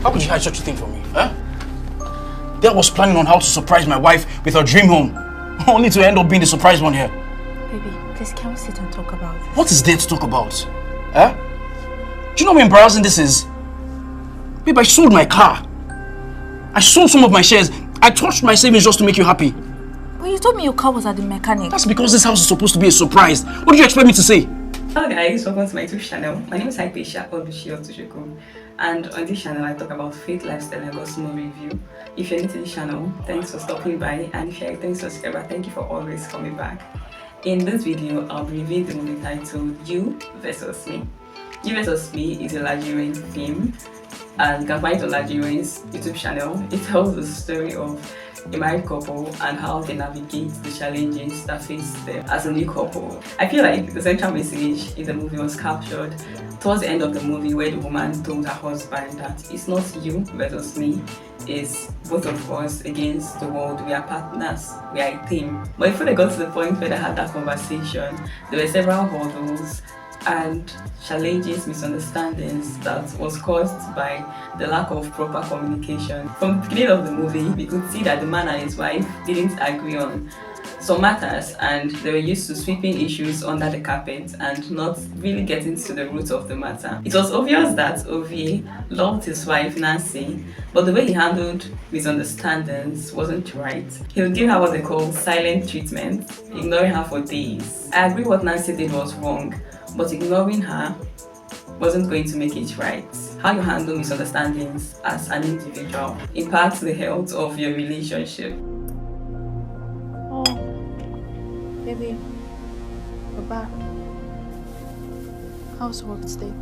How could you hide such a thing from me, huh? Dad was planning on how to surprise my wife with her dream home, only to end up being the surprise one here. Baby, please can we sit and talk about this? What is there to talk about? Huh? Do you know how embarrassing this is? Babe, I sold my car. I sold some of my shares. I touched my savings just to make you happy. But you told me your car was at the mechanic. That's because this house is supposed to be a surprise. What do you expect me to say? Hello guys, welcome to my YouTube channel. My name is Odushi, and on this channel I talk about faith, lifestyle, and gospel review. If you're new to this channel, thanks for stopping by, and if you're a returning subscriber, thank you for always coming back. In this video, I'll be reviewing the movie titled You vs. Me. You vs. Me is a Laju theme, and you can find it on Laju's YouTube channel. It tells the story of a married couple and how they navigate the challenges that face them as a new couple. I feel like the central message in the movie was captured towards the end of the movie, where the woman told her husband that it's not you versus me, it's both of us against the world. We are partners, we are a team. But before they got to the point where they had that conversation, there were several hurdles and challenges, misunderstandings that was caused by the lack of proper communication. From the beginning of the movie, we could see that the man and his wife didn't agree on some matters, and they were used to sweeping issues under the carpet and not really getting to the root of the matter. It was obvious that Ovi loved his wife Nancy, but the way he handled misunderstandings wasn't right. He would give her what they call silent treatment, ignoring her for days. I agree what Nancy did was wrong, but ignoring her wasn't going to make it right. How you handle misunderstandings as an individual impacts the health of your relationship. Oh, baby, we're back. How's work today?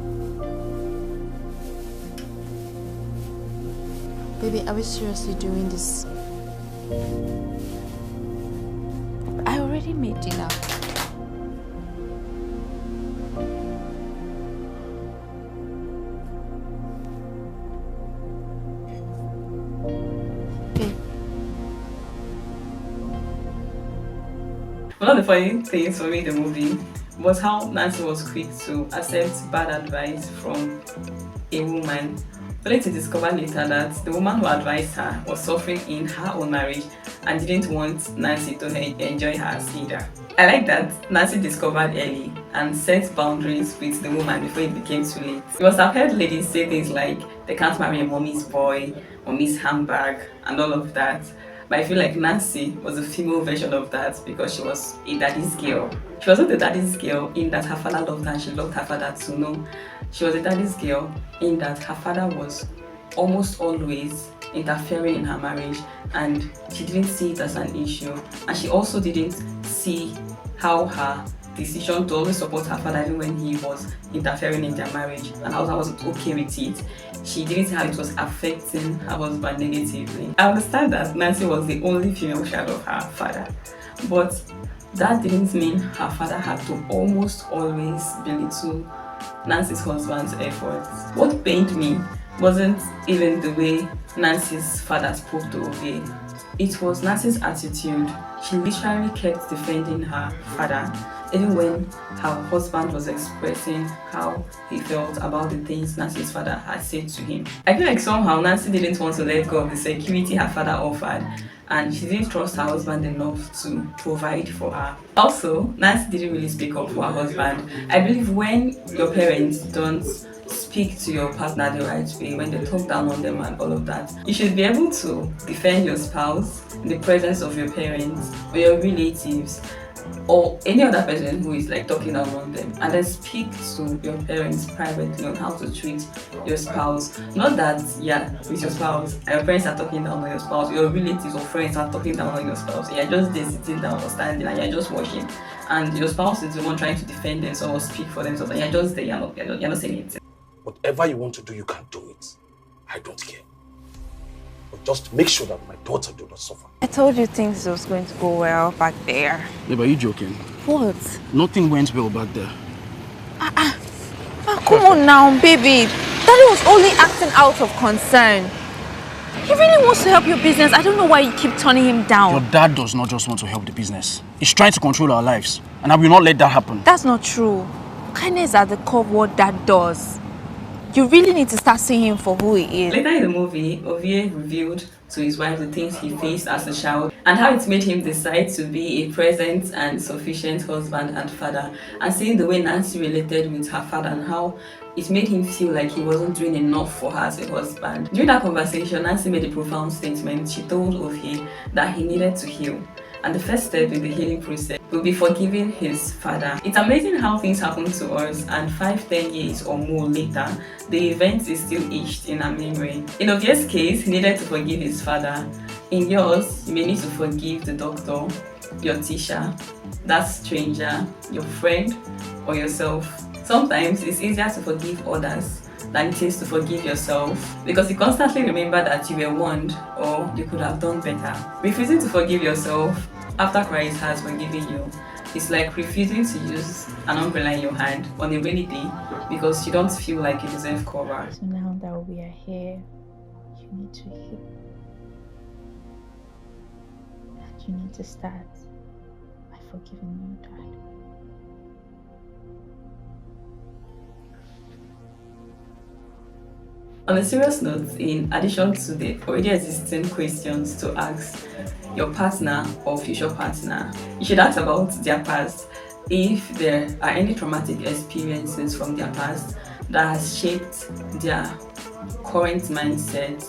Baby, are we seriously doing this? I already made dinner. One of the funny things for me in the movie was how Nancy was quick to accept bad advice from a woman, only to discover later that the woman who advised her was suffering in her own marriage and didn't want Nancy to enjoy her either. I like that Nancy discovered early and set boundaries with the woman before it became too late. You must have heard ladies say things like they can't marry a mommy's boy, mommy's handbag, and all of that. But I feel like Nancy was a female version of that because she was a daddy's girl. She wasn't a daddy's girl in that her father loved her and she loved her father too. No, she was a daddy's girl in that her father was almost always interfering in her marriage and she didn't see it as an issue. And she also didn't see how her decision to always support her father even when he was interfering in their marriage and how I wasn't okay with it. She didn't see how it was affecting her husband negatively. I understand that Nancy was the only female child of her father, but that didn't mean her father had to almost always belittle Nancy's husband's efforts. What pained me wasn't even the way Nancy's father spoke to Ovi. It was Nancy's attitude. She literally kept defending her father, even when her husband was expressing how he felt about the things Nancy's father had said to him. I feel like somehow Nancy didn't want to let go of the security her father offered, and she didn't trust her husband enough to provide for her. Also, Nancy didn't really speak up for her husband. I believe when your parents don't speak to your partner the right way, when they talk down on them and all of that, you should be able to defend your spouse in the presence of your parents or your relatives or any other person who is like talking down on them, and then speak to your parents privately on how to treat your spouse. Not that, yeah, with your spouse and your parents are talking down on your spouse, your relatives or friends are talking down on your spouse, and you're just there sitting down or standing and you're just watching, and your spouse is the one trying to defend themselves or speak for themselves, and you're just there, you're not saying anything. Whatever you want to do, you can do it. I don't care. But just make sure that my daughter do not suffer. I told you things was going to go well back there. Babe, are you joking? What? Nothing went well back there. Come on now, baby. Daddy was only acting out of concern. He really wants to help your business. I don't know why you keep turning him down. Your dad does not just want to help the business. He's trying to control our lives. And I will not let that happen. That's not true. Kindness is at the core of what Dad does. You really need to start seeing him for who he is. Later in the movie, Ovie revealed to his wife the things he faced as a child and how it made him decide to be a present and sufficient husband and father, and seeing the way Nancy related with her father and how it made him feel like he wasn't doing enough for her as a husband. During that conversation, Nancy made a profound statement. She told Ovie that he needed to heal, and the first step in the healing process will be forgiving his father. It's amazing how things happen to us, and 5-10 years or more later, the event is still etched in our memory. In Ovie's case, he needed to forgive his father. In yours, you may need to forgive the doctor, your teacher, that stranger, your friend, or yourself. Sometimes it's easier to forgive others than it is to forgive yourself, because you constantly remember that you were warned or you could have done better. Refusing to forgive yourself after Christ has forgiven you is like refusing to use an umbrella in your hand on a rainy day because you don't feel like you deserve cover. So now that we are here, you need to heal. And you need to start by forgiving your dad. On a serious note, in addition to the already existing questions to ask your partner or future partner, you should ask about their past. If there are any traumatic experiences from their past that has shaped their current mindset,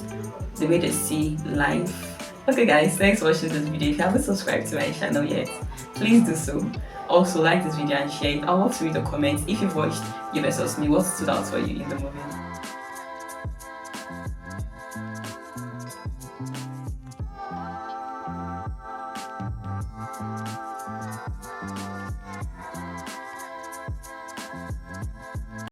the way they see life. Okay guys, thanks for watching this video. If you haven't subscribed to my channel yet, please do so. Also like this video and share it. I want to read the comments. If you've watched You vs Me, what stood out for you in the movie?